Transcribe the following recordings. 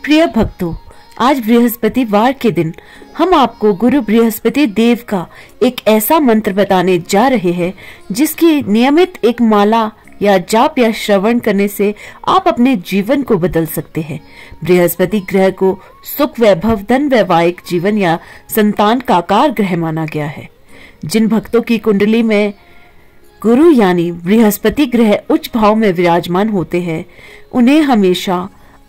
प्रिय भक्तों, आज बृहस्पतिवार के दिन हम आपको गुरु बृहस्पति देव का एक ऐसा मंत्र बताने जा रहे हैं जिसकी नियमित एक माला या जाप या श्रवण करने से आप अपने जीवन को बदल सकते हैं। बृहस्पति ग्रह को सुख, वैभव, धन, वैवाहिक जीवन या संतान का आकार ग्रह माना गया है। जिन भक्तों की कुंडली में गुरु यानी बृहस्पति ग्रह उच्च भाव में विराजमान होते हैं, उन्हें हमेशा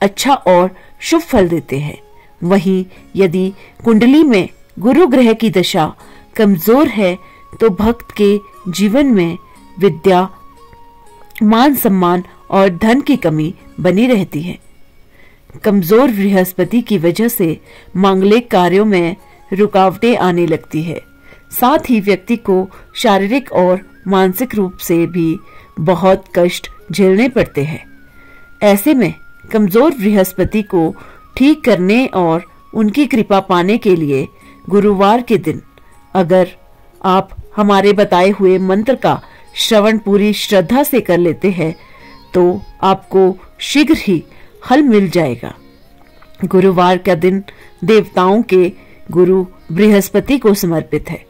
अच्छा और शुभ फल देते हैं। वहीं यदि कुंडली में गुरु ग्रह की दशा कमजोर है तो भक्त के जीवन में विद्या, मान सम्मान और धन की कमी बनी रहती है। कमजोर बृहस्पति की वजह से मांगलिक कार्यों में रुकावटें आने लगती है। साथ ही व्यक्ति को शारीरिक और मानसिक रूप से भी बहुत कष्ट झेलने पड़ते हैं। ऐसे में कमजोर बृहस्पति को ठीक करने और उनकी कृपा पाने के लिए गुरुवार के दिन अगर आप हमारे बताए हुए मंत्र का श्रवण पूरी श्रद्धा से कर लेते हैं तो आपको शीघ्र ही हल मिल जाएगा। गुरुवार का दिन देवताओं के गुरु बृहस्पति को समर्पित है।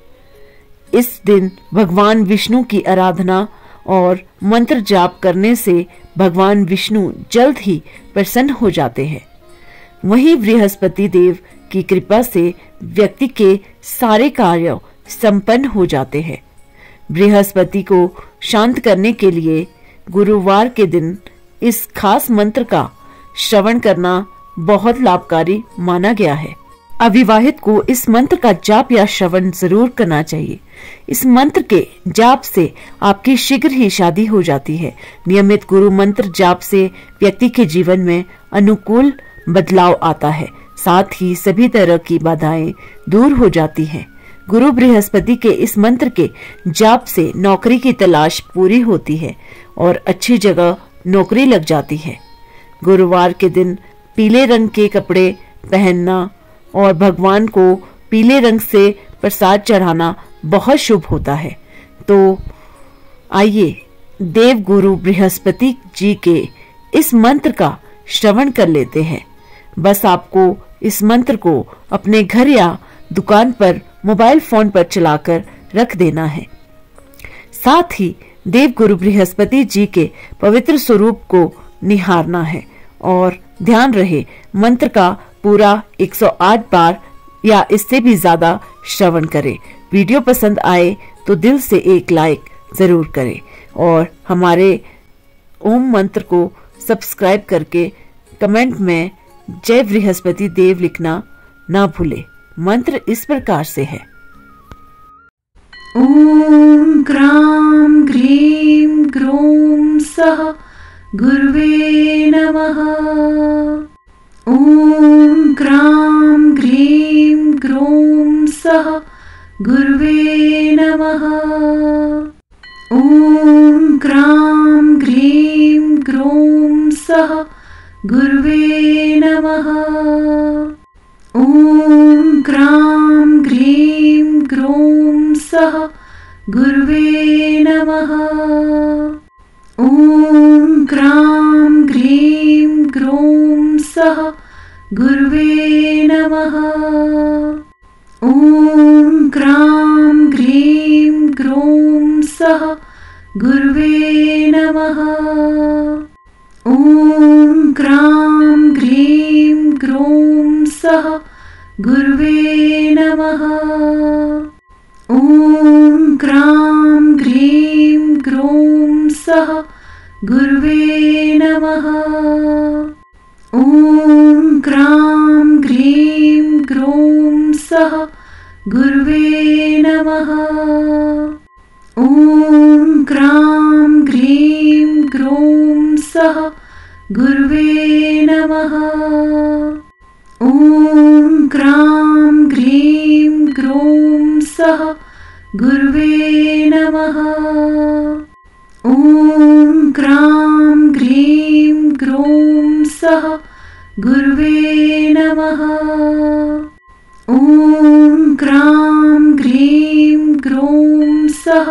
इस दिन भगवान विष्णु की आराधना और मंत्र जाप करने से भगवान विष्णु जल्द ही प्रसन्न हो जाते हैं। वहीं बृहस्पति देव की कृपा से व्यक्ति के सारे कार्य संपन्न हो जाते हैं। बृहस्पति को शांत करने के लिए गुरुवार के दिन इस खास मंत्र का श्रवण करना बहुत लाभकारी माना गया है। अविवाहित को इस मंत्र का जाप या श्रवण जरूर करना चाहिए। इस मंत्र के जाप से आपकी शीघ्र ही शादी हो जाती है। नियमित गुरु मंत्र जाप से व्यक्ति के जीवन में अनुकूल बदलाव आता है। साथ ही सभी तरह की बाधाएं दूर हो जाती हैं। गुरु बृहस्पति के इस मंत्र के जाप से नौकरी की तलाश पूरी होती है और अच्छी जगह नौकरी लग जाती है। गुरुवार के दिन पीले रंग के कपड़े पहनना और भगवान को पीले रंग से प्रसाद चढ़ाना बहुत शुभ होता है। तो आइए देव गुरु बृहस्पति जी के इस मंत्र का श्रवण कर लेते हैं। बस आपको इस मंत्र को अपने घर या दुकान पर मोबाइल फोन पर चलाकर रख देना है। साथ ही देव गुरु बृहस्पति जी के पवित्र स्वरूप को निहारना है और ध्यान रहे मंत्र का पूरा 108 बार या इससे भी ज्यादा श्रवण करें। वीडियो पसंद आए तो दिल से एक लाइक जरूर करें और हमारे ओम मंत्र को सब्सक्राइब करके कमेंट में जय बृहस्पति देव लिखना ना भूले। मंत्र इस प्रकार से है। ओम ग्राम ग्रीम ग्रोम सः गुरुवे नमः। ओम ग्राम ग्रीम ग्रोम सः गुरुवे नमः। ओम ग्राम ग्रीम ग्रोम सः गुरुवे नमः। ओम ग्राम ग्रीम ग्रोम सः गुरुवे नमः। ओम ग्राम ग्रीम ग्रोम सः गुरुवे नमः। ओम ग्राम ग्रीम ग्रोम सः गुरुवे नमः। ओम ग्राम ग्रीम ग्रोम सः गुरुवे नमः। ओम ग्राम ग्रीम ग्रोम सः गुरुवे नमः। ओम ग्राम ग्रीम ग्रोम सः गुरुवे नमः। ओम ग्राम ग्रीम ग्रोम सः गुरुवे नमः। ओम ग्राम ग्रीम ग्रोम सः गुरुवे नमः। ओम ग्राम ग्रीम ग्रोम सः गुरुवे नमः। ओम ग्राम ग्रीम ग्रोम सः